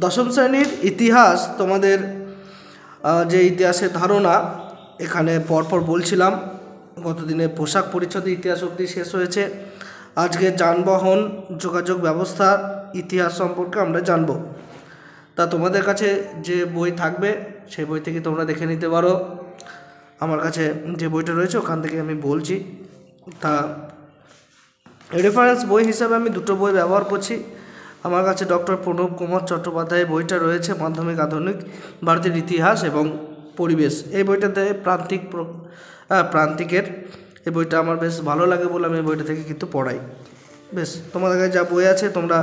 দশম শ্রেণীর ইতিহাস তোমাদের যে ইতিহাসের ধারণা এখানে পরপর বলছিলাম। গতদিনে পোশাক পরিচ্ছদ ইতিহাস অবধি শেষ হয়েছে। আজকে যানবাহন যোগাযোগ ব্যবস্থার ইতিহাস সম্পর্কে আমরা জানব। তা তোমাদের কাছে যে বই থাকবে সেই বই থেকে তোমরা দেখে নিতে পারো। আমার কাছে যে বইটা রয়েছে ওখান থেকে আমি বলছি। তা রেফারেন্স বই হিসাবে আমি দুটো বই ব্যবহার করছি। আমার কাছে ডক্টর প্রণব কুমার চট্টোপাধ্যায়ের বইটা রয়েছে, মাধ্যমিক আধুনিক ভারতের ইতিহাস এবং পরিবেশ। এই বইটাতে প্রান্তিকের এই বইটা আমার বেশ ভালো লাগে বলে আমি এই বইটা থেকে কিন্তু পড়াই। বেশ, তোমাদের কাছে যা বই আছে তোমরা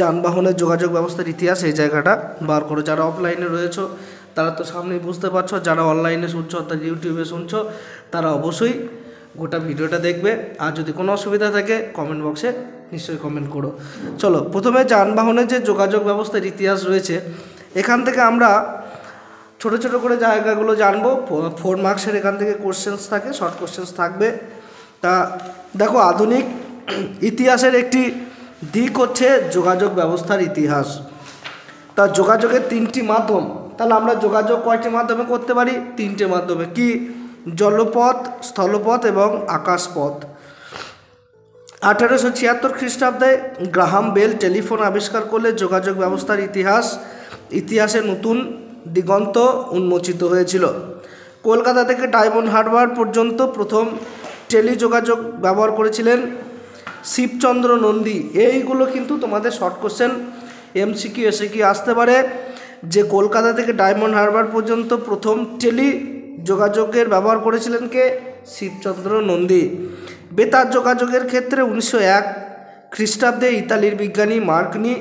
যানবাহনের যোগাযোগ ব্যবস্থার ইতিহাস এই জায়গাটা বার করো। যারা অফলাইনে রয়েছো তারা তো সামনেই বুঝতে পারছো, যারা অনলাইনে শুনছো অর্থাৎ ইউটিউবে শুনছো তারা অবশ্যই গোটা ভিডিওটা দেখবে। আর যদি কোনো অসুবিধা থাকে কমেন্ট বক্সে নিশ্চয়ই কমেন্ট করো। চলো, প্রথমে যানবাহনের যে যোগাযোগ ব্যবস্থার ইতিহাস রয়েছে এখান থেকে আমরা ছোট ছোট করে জায়গাগুলো জানবো। 4 মার্কসের এখান থেকে কোশ্চেন্স থাকে, শর্ট কোশ্চেন্স থাকবে। তা দেখো, আধুনিক ইতিহাসের একটি দিক হচ্ছে যোগাযোগ ব্যবস্থার ইতিহাস। তা যোগাযোগের 3টি মাধ্যম, তাহলে আমরা যোগাযোগ কয়টি মাধ্যমে করতে পারি? 3টে মাধ্যমে। কি? জলপথ, স্থলপথ এবং আকাশপথ। 1876 খ্রিস্টাব্দে গ্রাহাম বেল টেলিফোন আবিষ্কার করলে যোগাযোগ ব্যবস্থার ইতিহাসে নতুন দিগন্ত উন্মোচিত হয়েছিল। কলকাতা থেকে ডায়মন্ড হারবার পর্যন্ত প্রথম টেলিযোগাযোগ ব্যবহার করেছিলেন শিবচন্দ্র নন্দী। এইগুলো কিন্তু তোমাদের শর্ট কোশ্চেন এমসিকিউ এসিকিউ আসতে পারে, যে কলকাতা থেকে ডায়মন্ড হারবার পর্যন্ত প্রথম যোগাযোগের ব্যবহার করেছিলেন কে? শিবচন্দ্র নন্দী। বেতার যোগাযোগের ক্ষেত্রে 1901 খ্রিস্টাব্দে ইতালির বিজ্ঞানী মার্কনি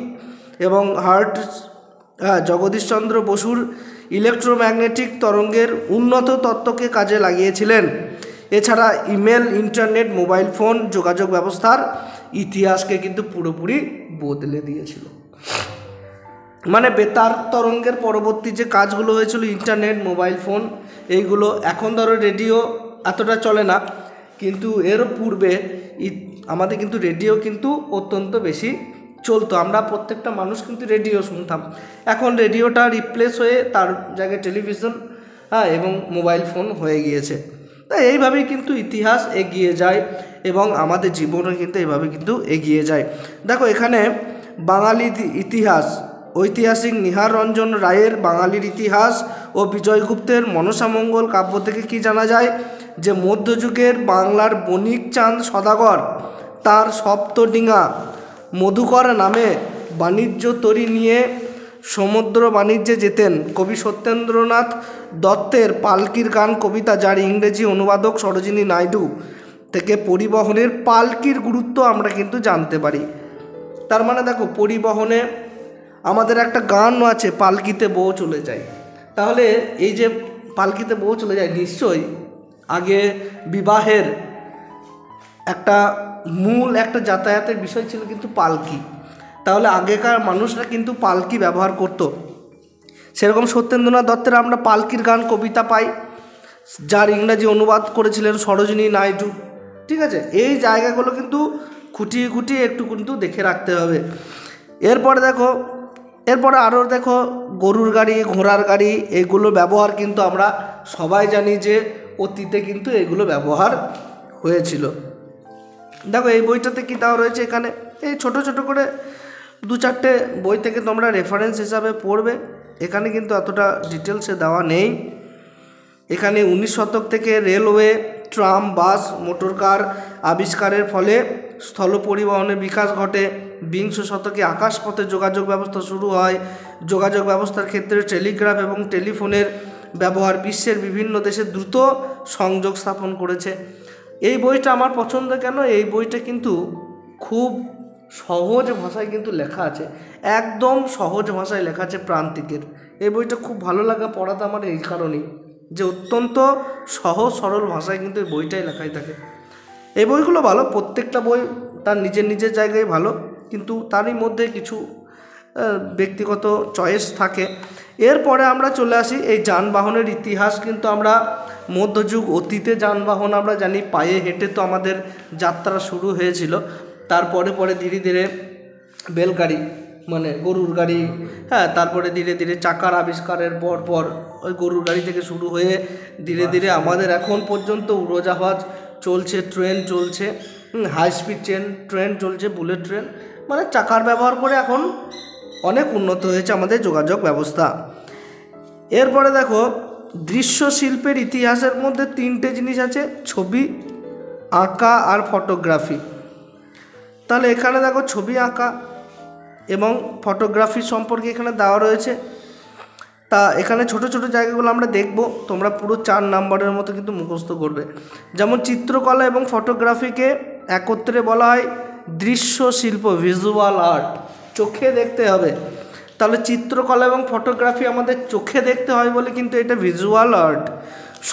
এবং জগদীশচন্দ্র বসুর ইলেকট্রোম্যাগনেটিক তরঙ্গের উন্নত তত্ত্বকে কাজে লাগিয়েছিলেন। এছাড়া ইমেল, ইন্টারনেট, মোবাইল ফোন যোগাযোগ ব্যবস্থার ইতিহাসকে কিন্তু পুরোপুরি বদলে দিয়েছিল। মানে বেতার তরঙ্গের পরবর্তী যে কাজগুলো হয়েছিল, ইন্টারনেট, মোবাইল ফোন, এইগুলো এখন ধরো রেডিও এতটা চলে না, কিন্তু এর পূর্বে আমাদের কিন্তু রেডিও কিন্তু অত্যন্ত বেশি চলতো। আমরা প্রত্যেকটা মানুষ কিন্তু রেডিও শুনতাম। এখন রেডিওটা রিপ্লেস হয়ে তার জায়গায় টেলিভিশন এবং মোবাইল ফোন হয়ে গিয়েছে। তাই এইভাবেই কিন্তু ইতিহাস এগিয়ে যায় এবং আমাদের জীবনও কিন্তু এইভাবে কিন্তু এগিয়ে যায়। দেখো, এখানে বাঙালি ইতিহাস, ঐতিহাসিক নিহার রঞ্জন রায়ের বাঙালির ইতিহাস ও বিজয়গুপ্তের মনসামঙ্গল কাব্য থেকে কি জানা যায়? যে মধ্যযুগের বাংলার বণিক চাঁদ সদাগর তার সপ্তডিঙা মধুকর নামে বাণিজ্য তরী নিয়ে সমুদ্র বাণিজ্যে যেতেন। কবি সত্যেন্দ্রনাথ দত্তের পালকির গান কবিতা, যার ইংরেজি অনুবাদক সরোজিনী নাইডু, থেকে পরিবহনের পালকির গুরুত্ব আমরা কিন্তু জানতে পারি। তার মানে দেখো, পরিবহনে আমাদের একটা গানও আছে, পালকিতে বউ চলে যায়। তাহলে এই যে পালকিতে বউ চলে যায়, নিশ্চয়ই আগে বিবাহের একটা মূল একটা যাতায়াতের বিষয় ছিল কিন্তু পালকি। তাহলে আগেকার মানুষরা কিন্তু পালকি ব্যবহার করত। সেরকম সত্যেন্দ্রনাথ দত্তের আমরা পালকির গান কবিতা পাই, যার ইংরাজি অনুবাদ করেছিলেন সরোজিনী নাইডু। ঠিক আছে, এই জায়গাগুলো কিন্তু খুঁটিয়ে খুঁটিয়ে একটু কিন্তু দেখে রাখতে হবে। এরপরে আরও দেখো, গরুর গাড়ি, ঘোড়ার গাড়ি, এগুলো ব্যবহার কিন্তু আমরা সবাই জানি যে অতীতে কিন্তু এগুলো ব্যবহার হয়েছিল। দেখো, এই বইটাতে কি দেওয়া রয়েছে, এখানে এই ছোট ছোট করে 2-4টে বই থেকে তোমরা রেফারেন্স হিসাবে পড়বে। এখানে কিন্তু এতটা ডিটেলসে দেওয়া নেই। এখানে 19 শতক থেকে রেলওয়ে, ট্রাম, বাস, মোটরকার আবিষ্কারের ফলে স্থল পরিবহনের বিকাশ ঘটে। 20 শতকে আকাশপথে যোগাযোগ ব্যবস্থা শুরু হয়। যোগাযোগ ব্যবস্থার ক্ষেত্রে টেলিগ্রাফ এবং টেলিফোনের ব্যবহার বিশ্বের বিভিন্ন দেশে দ্রুত সংযোগ স্থাপন করেছে। এই বইটা আমার পছন্দ কেন? এই বইটা কিন্তু খুব সহজ ভাষায় কিন্তু লেখা আছে, একদম সহজ ভাষায় লেখা আছে প্রান্তিকের। এই বইটা খুব ভালো লাগা পড়াতে আমার এই কারণেই, যে অত্যন্ত সহজ সরল ভাষায় কিন্তু এই বইটাই লেখাই থাকে। এই বইগুলো ভালো, প্রত্যেকটা বই তার নিজের নিজের জায়গায় ভালো, কিন্তু তারই মধ্যে কিছু ব্যক্তিগত চয়েস থাকে। এরপরে আমরা চলে আসি এই যানবাহনের ইতিহাস। কিন্তু আমরা মধ্যযুগ, অতীতে যানবাহন আমরা জানি, পায়ে হেঁটে তো আমাদের যাত্রা শুরু হয়েছিল। তারপরে ধীরে ধীরে বেলগাড়ি, মানে গরুর গাড়ি, হ্যাঁ, তারপরে ধীরে ধীরে চাকার আবিষ্কারের পর ওই গরুর গাড়ি থেকে শুরু হয়ে ধীরে ধীরে আমাদের এখন পর্যন্ত উড়োজাহাজ চলছে, ট্রেন চলছে, হাই স্পিড ট্রেন চলছে, বুলেট ট্রেন, মানে চাকার ব্যবহার করে এখন অনেক উন্নত হয়েছে আমাদের যোগাযোগ ব্যবস্থা। এরপরে দেখো দৃশ্য শিল্পের ইতিহাসের মধ্যে 3টে জিনিস আছে, ছবি আঁকা আর ফটোগ্রাফি। তাহলে এখানে দেখো ছবি আঁকা এবং ফটোগ্রাফি সম্পর্কে এখানে দেওয়া রয়েছে। তা এখানে ছোট ছোট জায়গাগুলো আমরা দেখব, তোমরা পুরো 4 নম্বরের মতো কিন্তু মুখস্থ করবে। যেমন চিত্রকলা এবং ফটোগ্রাফিকে একত্রে বলা হয় দৃশ্য শিল্প, ভিজুয়াল আর্ট, চোখে দেখতে হবে। তাহলে চিত্রকলা এবং ফটোগ্রাফি আমাদের চোখে দেখতে হয় বলে কিন্তু এটা ভিজুয়াল আর্ট।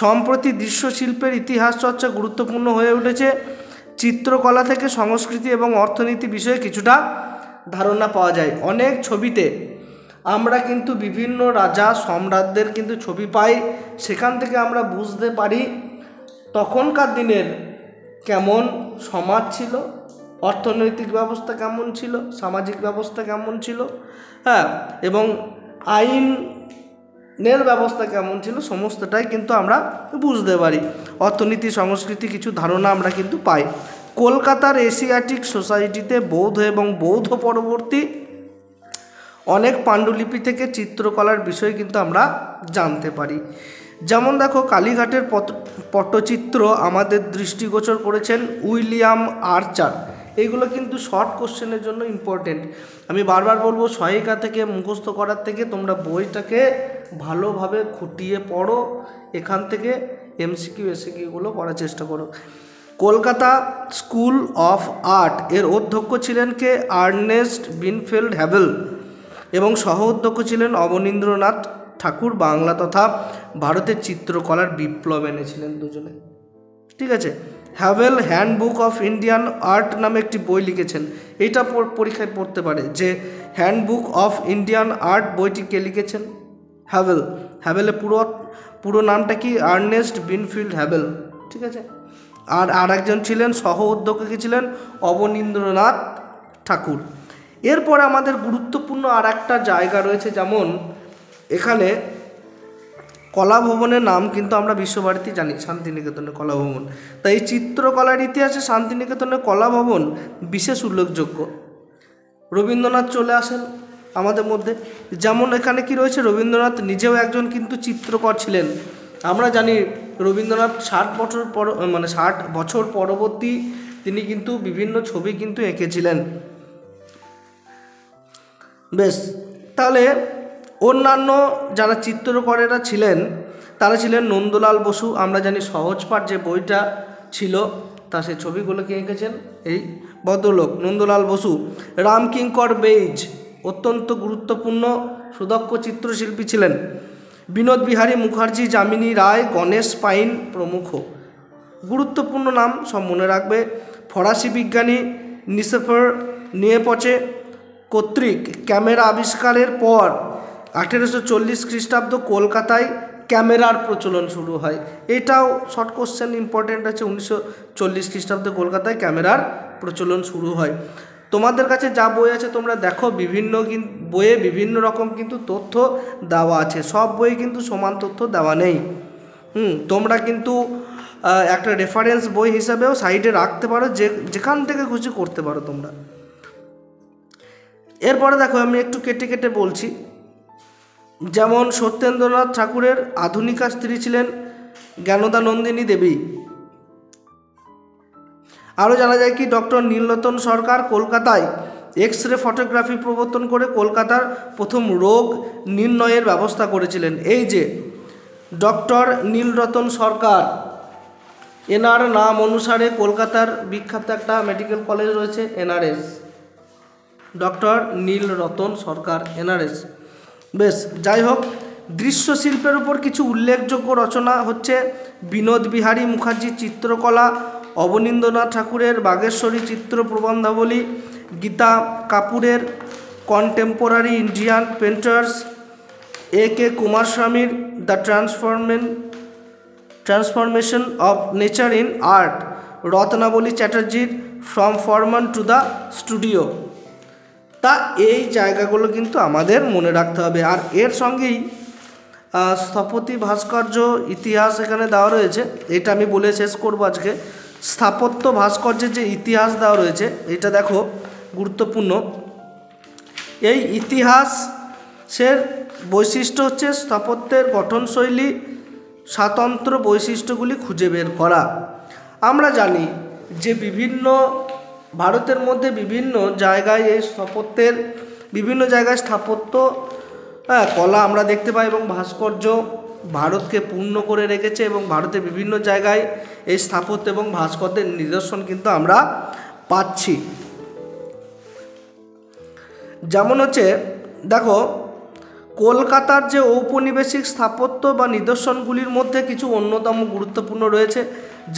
সম্প্রতি দৃশ্যশিল্পের ইতিহাস চর্চা গুরুত্বপূর্ণ হয়ে উঠেছে। চিত্রকলা থেকে সংস্কৃতি এবং অর্থনীতি বিষয়ে কিছুটা ধারণা পাওয়া যায়। অনেক ছবিতে আমরা কিন্তু বিভিন্ন রাজা সম্রাটদের কিন্তু ছবি পাই, সেখান থেকে আমরা বুঝতে পারি তখনকার দিনের কেমন সমাজ ছিল, অর্থনৈতিক ব্যবস্থা কেমন ছিল, সামাজিক ব্যবস্থা কেমন ছিল, হ্যাঁ, এবং আইনের ব্যবস্থা কেমন ছিল, সমস্তটাই কিন্তু আমরা বুঝতে পারি। অর্থনীতি, সংস্কৃতি কিছু ধারণা আমরা কিন্তু পাই। কলকাতার এশিয়াটিক সোসাইটিতে বৌদ্ধ এবং বৌদ্ধ পরবর্তী অনেক পাণ্ডুলিপি থেকে চিত্রকলার বিষয় কিন্তু আমরা জানতে পারি। যেমন দেখো কালীঘাটের পটচিত্র আমাদের দৃষ্টিগোচর করেছেন উইলিয়াম আর্চার। এইগুলো কিন্তু শর্ট কোশ্চেনের জন্য ইম্পর্টেন্ট। আমি বারবার বলবো, সহায়িকা থেকে মুখস্থ করার থেকে তোমরা বইটাকে ভালোভাবে খুঁটিয়ে পড়ো, এখান থেকে এমসিকিউ এসিকিউগুলো করার চেষ্টা করো। কলকাতা স্কুল অফ আর্ট এর অধ্যক্ষ ছিলেন কে? আর্নেস্ট বিনফিল্ড হ্যাভেল, এবং সহ অধ্যক্ষ ছিলেন অবনীন্দ্রনাথ ঠাকুর। বাংলা তথা ভারতের চিত্রকলার বিপ্লব এনেছিলেন দুজনে, ঠিক আছে। Haven handbook of Indian art নামে একটি বই লিখেছেন। এইটা পরীক্ষায় পড়তে পারে যে হ্যান্ডবুক অফ ইন্ডিয়ান আর্ট বইটি কে লিখেছেন? হ্যাভেল। হ্যাভেলের পুরো নামটা কি? আর্নেস্ট বিনফিল্ড হ্যাভেল, ঠিক আছে। আর একজন ছিলেন সহ অধ্যক্ষ ছিলেন অবনীন্দ্রনাথ ঠাকুর। এরপর আমাদের গুরুত্বপূর্ণ আর একটা জায়গা রয়েছে, যেমন এখানে কলাভবনের নাম কিন্তু আমরা বিশ্বভারতী জানি, শান্তিনিকেতনের কলাভবন। তাই এই চিত্রকলার ইতিহাসে শান্তিনিকেতনের কলাভবন বিশেষ উল্লেখযোগ্য। রবীন্দ্রনাথ চলে আসেন আমাদের মধ্যে। যেমন এখানে কি রয়েছে, রবীন্দ্রনাথ নিজেও একজন কিন্তু চিত্রকর ছিলেন। আমরা জানি রবীন্দ্রনাথ 60 বছর পরবর্তী তিনি কিন্তু বিভিন্ন ছবি কিন্তু এঁকেছিলেন। বেশ, তাহলে অন্যান্য যারা চিত্রকরেরা ছিলেন তারা ছিলেন নন্দলাল বসু। আমরা জানি সহজপাঠ যে বইটা ছিল তা সে ছবিগুলোকে এঁকেছেন এই ভদ্রলোক নন্দলাল বসু। রামকিঙ্কর বেইজ অত্যন্ত গুরুত্বপূর্ণ সুদক্ষ চিত্রশিল্পী ছিলেন। বিনোদ বিহারী মুখার্জি, যামিনী রায়, গণেশ পাইন প্রমুখ। গুরুত্বপূর্ণ নাম, সব মনে রাখবে। ফরাসি বিজ্ঞানী নিসেফর নিয়েপচে কর্তৃক ক্যামেরা আবিষ্কারের পর 1840 খ্রিস্টাব্দ কলকাতায় ক্যামেরার প্রচলন শুরু হয়। এটাও শর্ট কোশ্চেন ইম্পর্টেন্ট আছে, 1940 খ্রিস্টাব্দে কলকাতায় ক্যামেরার প্রচলন শুরু হয়। তোমাদের কাছে যা বই আছে তোমরা দেখো, বিভিন্ন বইয়ে বিভিন্ন রকম কিন্তু তথ্য দেওয়া আছে, সব বইয়ে কিন্তু সমান তথ্য দেওয়া নেই। তোমরা কিন্তু একটা রেফারেন্স বই হিসাবেও সাইডে রাখতে পারো, যেখান থেকে খুশি করতে পারো তোমরা। এরপরে দেখো আমি একটু কেটে কেটে বলছি। যেমন সত্যেন্দ্রনাথ ঠাকুরের আধুনিকা স্ত্রী ছিলেন জ্ঞানদানন্দিনী দেবী। আরও জানা যায় কি, ডক্টর নীলরতন সরকার কলকাতায় এক্স রে ফটোগ্রাফি প্রবর্তন করে কলকাতার প্রথম রোগ নির্ণয়ের ব্যবস্থা করেছিলেন। এই যে ডক্টর নীলরতন সরকার, এনার নাম অনুসারে কলকাতার বিখ্যাত একটা মেডিকেল কলেজ রয়েছে, এনআরএস, ডক্টর নীলরতন সরকার, এনআরএস। বেশ, যাই হোক, দৃশ্যশিল্পের উপর কিছু উল্লেখযোগ্য রচনা হচ্ছে বিনোদ বিহারী মুখার্জির চিত্রকলা, অবনীন্দ্রনাথ ঠাকুরের বাগেশ্বরী চিত্র প্রবন্ধাবলী, গীতা কাপুরের কন্টেম্পোরারি ইন্ডিয়ান পেন্টার্স, A.K. কুমারস্বামীর the transformation of nature in art, Ratnabali চ্যাটার্জির from farman to the studio. তা এই জায়গাগুলো কিন্তু আমাদের মনে রাখতে হবে। আর এর সঙ্গেই স্থপতি ভাস্কর্য ইতিহাস এখানে দেওয়া রয়েছে, এটা আমি বলে শেষ করব আজকে। স্থাপত্য ভাস্কর্যের যে ইতিহাস দেওয়া রয়েছে এটা দেখো গুরুত্বপূর্ণ। এই ইতিহাসের বৈশিষ্ট্য হচ্ছে স্থাপত্যের গঠনশৈলী, স্বতন্ত্র বৈশিষ্ট্যগুলি খুঁজে বের করা। আমরা জানি যে বিভিন্ন ভারতের মধ্যে বিভিন্ন জায়গায় এই স্থাপত্যের বিভিন্ন জায়গায় স্থাপত্য কলা আমরা দেখতে পাই এবং ভাস্কর্য ভারতকে পূর্ণ করে রেখেছে, এবং ভারতের বিভিন্ন জায়গায় এই স্থাপত্য এবং ভাস্কর্যের নিদর্শন কিন্তু আমরা পাচ্ছি। যেমন হচ্ছে দেখো কলকাতার যে ঔপনিবেশিক স্থাপত্য বা নিদর্শনগুলির মধ্যে কিছু অন্যতম গুরুত্বপূর্ণ রয়েছে,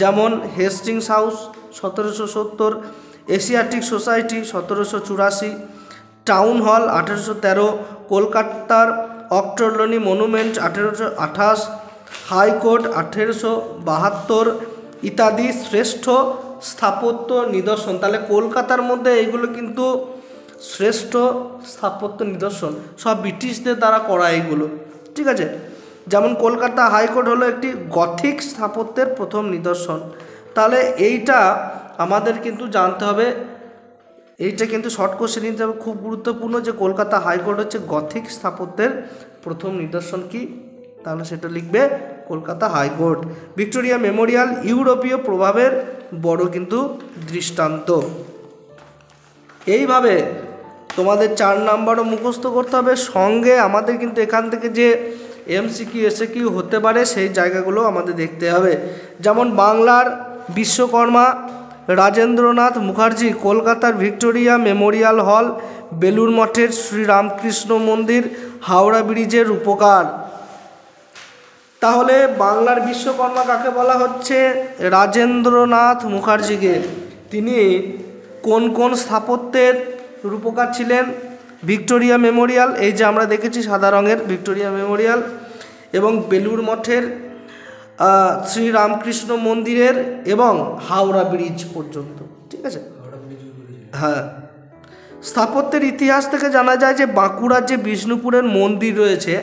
যেমন Hastings house 1770, Asiatic society 1784, town hall 1813, কলকাতার অক্টোলনি মনুমেন্ট 1828, হাইকোর্ট 1872 ইত্যাদি শ্রেষ্ঠ স্থাপত্য নিদর্শন। তাহলে কলকাতার মধ্যে এইগুলো কিন্তু শ্রেষ্ঠ স্থাপত্য নিদর্শন, সব ব্রিটিশদের দ্বারা করা এইগুলো, ঠিক আছে। যেমন কলকাতা হাইকোর্ট হলো একটি গথিক স্থাপত্যের প্রথম নিদর্শন। তাহলে এইটা আমাদের কিন্তু জানতে হবে, এইটা কিন্তু শর্ট কোশ্চেন নিতে হবে, খুব গুরুত্বপূর্ণ যে কলকাতা হাইকোর্ট হচ্ছে গথিক স্থাপত্যের প্রথম নিদর্শন কি, তাহলে সেটা লিখবে কলকাতা হাইকোর্ট। ভিক্টোরিয়া মেমোরিয়াল ইউরোপীয় প্রভাবের বড় কিন্তু দৃষ্টান্ত। এইভাবে তোমাদের 4 নাম্বারও মুখস্থ করতে হবে, সঙ্গে আমাদের কিন্তু এখান থেকে যে এমসিকিউ এসএকিউ হতে পারে সেই জায়গাগুলো আমাদের দেখতে হবে। যেমন বাংলার বিশ্বকর্মা রাজেন্দ্রনাথ মুখার্জি, কলকাতার ভিক্টোরিয়া মেমোরিয়াল হল, বেলুড় মঠের শ্রীরামকৃষ্ণ মন্দির, হাওড়া ব্রিজের রূপকার। তাহলে বাংলার বিশ্বকর্মা কাকে বলা হচ্ছে? রাজেন্দ্রনাথ মুখার্জিকে। তিনি কোন কোন স্থাপত্যের রূপকার ছিলেন? ভিক্টোরিয়া মেমোরিয়াল, এই যে আমরা দেখেছি সাদা রঙের ভিক্টোরিয়া মেমোরিয়াল, এবং বেলুড় মঠের শ্রীরামকৃষ্ণ মন্দিরের, এবং হাওড়া ব্রিজ পর্যন্ত, ঠিক আছে। হ্যাঁ, স্থাপত্যের ইতিহাস থেকে জানা যায় যে বাঁকুড়ার যে বিষ্ণুপুরের মন্দির রয়েছে,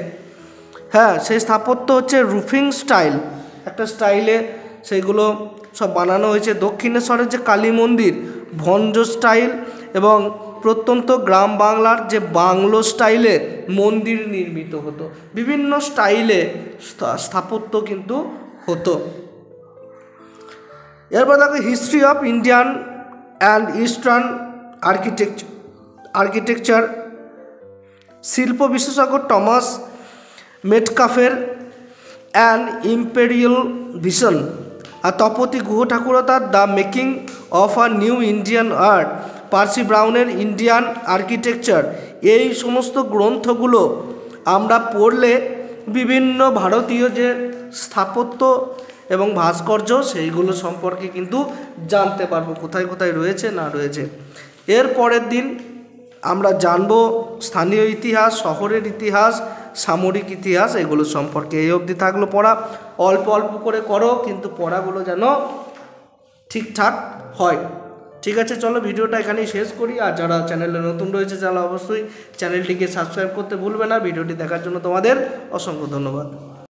হ্যাঁ, সেই স্থাপত্য হচ্ছে রুফিং স্টাইল, একটা স্টাইলে সেইগুলো সব বানানো হয়েছে। দক্ষিণেশ্বরের যে কালী মন্দির ভঞ্জ স্টাইল, এবং প্রত্যন্ত গ্রাম বাংলার যে বাংলো স্টাইলে মন্দির নির্মিত হতো, বিভিন্ন স্টাইলে স্থাপত্য কিন্তু হতো। এরপর দেখো history of Indian and eastern architecture, শিল্প বিশেষজ্ঞ টমাস মেটকাফের অ্যান ইম্পেরিয়াল ভিশন, আর তপতি গুহ ঠাকুরতার the making of a new Indian art, Percy ব্রাউনের ইন্ডিয়ান আর্কিটেকচার, এই সমস্ত গ্রন্থগুলো আমরা পড়লে বিভিন্ন ভারতীয় যে স্থাপত্য এবং ভাস্কর্য সেইগুলো সম্পর্কে কিন্তু জানতে পারবো, কোথায় কোথায় রয়েছে না রয়েছে। এর পরের দিন আমরা জানবো স্থানীয় ইতিহাস, শহরের ইতিহাস, সামরিক ইতিহাস, এগুলো সম্পর্কে। এই অবধি থাকলো পড়া, অল্প অল্প করে করো, কিন্তু পড়াগুলো যেন ঠিকঠাক হয়, ঠিক আছে। চলো ভিডিওটা এখানেই শেষ করি। আর যারা চ্যানেলে নতুন রয়েছে তারা অবশ্যই চ্যানেলটিকে সাবস্ক্রাইব করতে ভুলবে না। ভিডিওটি দেখার জন্য তোমাদের অসংখ্য ধন্যবাদ।